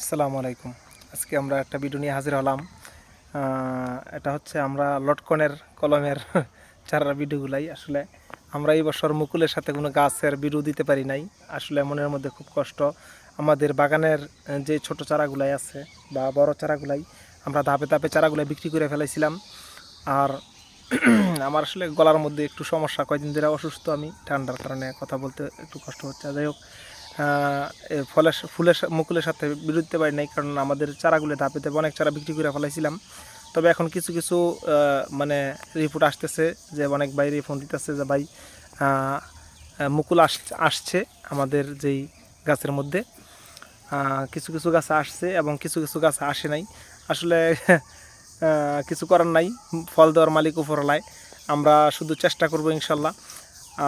আসসালামু আলাইকুম। আজকে আমরা একটা ভিডিও নিয়ে হাজির হলাম। এটা হচ্ছে আমরা লটকনের কলমের চারার ভিডিওগুলাই। আসলে আমরা এই বছর মুকুলের সাথে কোনো গাছের ভিডিও দিতে পারি নাই। আসলে মনের মধ্যে খুব কষ্ট। আমাদের বাগানের যে ছোট চারাগুলাই আছে বা বড় চারাগুলাই আমরা ধাপে ধাপে চারাগুলাই বিক্রি করে ফেলাইছিলাম। আর আমার আসলে গলার মধ্যে একটু সমস্যা, কয়েকদিন ধরে অসুস্থ আমি, ঠান্ডার কারণে কথা বলতে একটু কষ্ট হচ্ছে। যাই হোক, মুকুলের সাথে বিরোধ দিতে পারি নাই, কারণ আমাদের চারাগুলো ধাপে ধাপে অনেক চারা বিক্রি করে ফেলাইছিলাম। তবে এখন কিছু কিছু মানে রিপোর্ট আসতেছে যে অনেক বাইরে ফোন দিতেছে যে ভাই মুকুল আসছে আমাদের যেই গাছের মধ্যে। কিছু কিছু গাছ আসছে এবং কিছু কিছু গাছ আসে নাই। আসলে কিছু করার নাই, ফল দেওয়ার মালিক উপরওয়ালায়। আমরা শুধু চেষ্টা করব ইনশাল্লাহ।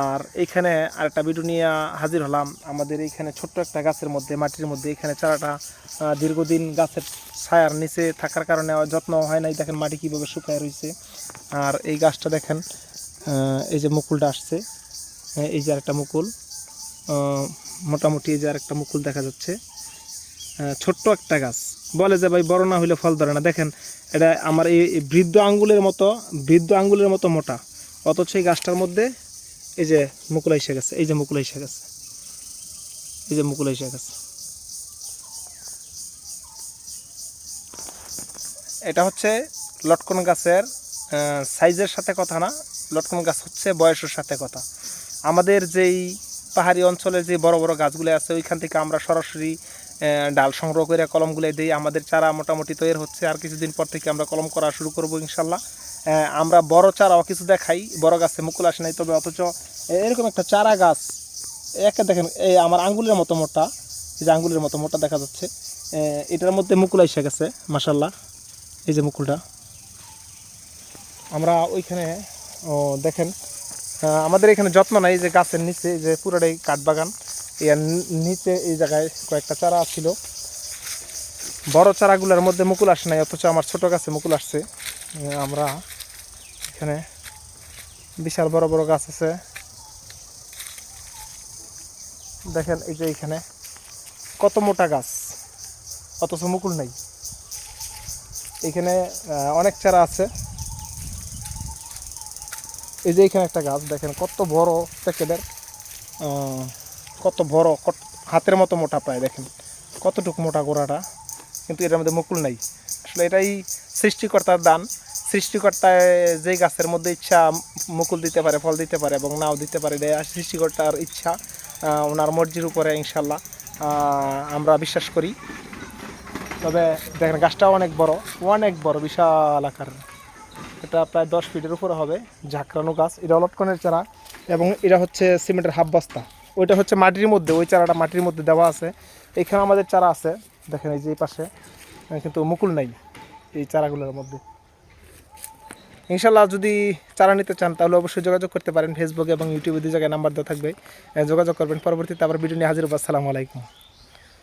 আর এইখানে আরেকটা ভিডিও নিয়ে হাজির হলাম। আমাদের এইখানে ছোট্ট একটা গাছের মধ্যে, মাটির মধ্যে, এখানে চারাটা দীর্ঘদিন গাছের ছায়ার নিচে থাকার কারণে যত্ন হয় নাই। দেখেন মাটি কীভাবে শুকায় রয়েছে। আর এই গাছটা দেখেন, এই যে মুকুলটা আসছে, এই যে আরেকটা মুকুল, মোটামুটি এই যে আরেকটা মুকুল দেখা যাচ্ছে। ছোট্ট একটা গাছ, বলে যে ভাই বড় না হইলে ফল ধরে না। দেখেন এটা আমার এই বৃদ্ধ আঙ্গুলের মতো মোটা, অথচ এই গাছটার মধ্যে এই যে মুকুল এসে গেছে, এই যে মুকুল এসে গেছে, এই যে মুকুল এসে গেছে। এটা হচ্ছে লটকন গাছের সাইজের সাথে কথা না, লটকন গাছ হচ্ছে বয়সের সাথে কথা। আমাদের যেই পাহাড়ি অঞ্চলের যে বড় বড় গাছগুলো আছে, ওইখান থেকে আমরা সরাসরি ডাল সংগ্রহ করে কলমগুলো দিই। আমাদের চারা মোটামুটি তৈরি হচ্ছে, আর কিছুদিন পর থেকে আমরা কলম করা শুরু করব ইনশাল্লাহ। আমরা বড় চারাও কিছু দেখাই, বড় গাছে মুকুল আসে নাই, তবে অথচ এরকম একটা চারা গাছ একে দেখেন, এই আমার আঙ্গুলের মতো মোটা, এই যে আঙ্গুলের মতো মোটা দেখা যাচ্ছে, এটার মধ্যে মুকুল এসে গেছে মাশাল্লাহ। এই যে মুকুলটা আমরা ওইখানে দেখেন, আমাদের এখানে যত্ন নাই। যে গাছের নিচে যে পুরোটাই কাঠবাগান, এর নিচে এই জায়গায় কয়েকটা চারা ছিল, বড় চারাগুলোর মধ্যে মুকুল আসে নাই, অথচ আমার ছোট গাছে মুকুল আসছে। আমরা এখানে বিশাল বড় বড় গাছ আছে, দেখেন এই যে এখানে কত মোটা গাছ, অথচ মুকুল নাই। এখানে অনেক চারা আছে। এই যে এখানে একটা গাছ দেখেন কত বড় প্যাকেটের, কত বড়, হাতের মতো মোটা প্রায়, দেখেন কতটুকু মোটা গোড়াটা, কিন্তু এটার মধ্যে মুকুল নাই। আসলে এটাই সৃষ্টিকর্তার দান। সৃষ্টিকর্তায় যেই গাছের মধ্যে ইচ্ছা মুকুল দিতে পারে, ফল দিতে পারে এবং নাও দিতে পারে, এটা সৃষ্টিকর্তার ইচ্ছা, ওনার মর্জির উপরে ইনশাল্লাহ আমরা বিশ্বাস করি। তবে দেখেন গাছটাও অনেক বড়, বিশাল আকারের। এটা প্রায় 10 ফিটের উপরে হবে, ঝাঁকড়ানো গাছ। এটা লটকনের চারা এবং এটা হচ্ছে সিমেন্টের হাফ বস্তা। ওইটা হচ্ছে মাটির মধ্যে, ওই চারাটা মাটির মধ্যে দেওয়া আছে। এখানে আমাদের চারা আছে, দেখেন এই যে এই পাশে, কিন্তু মুকুল নাই এই চারাগুলোর মধ্যে। ইনশাল্লাহ যদি চারা নিতে চান তাহলে অবশ্যই যোগাযোগ করতে পারেন। ফেসবুকে এবং ইউটিউবে 2 জায়গায় নাম্বার দেওয়া থাকবে, যোগাযোগ করবেন। পরবর্তীতে আবার ভিডিও নিয়ে হাজির হবো। আসসালামু আলাইকুম।